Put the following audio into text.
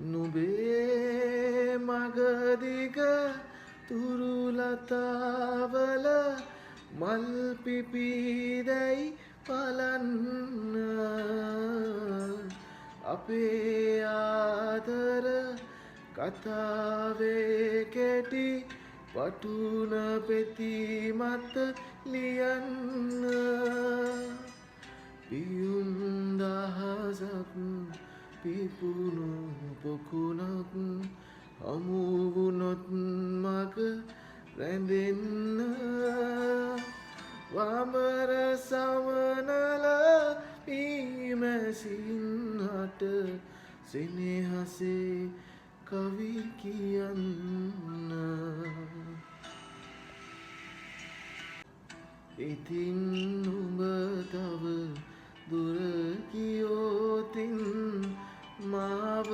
නුබේ මගදිග තුරුලතාවල මල් පිපිදැයි පලන්න අපේ ආදර කතාවේ කෙටි වටුන පෙති මත ලියන්න පියුම් දහසක් පිපුණු පොකුණක් හමුවුනොත් මග රැඳෙන්න වමර සමනල පිමැසින්හට සෙනෙහසේ කවි කියන්න ඉතින් නුඹ තව දුර ගියෝතින් මාව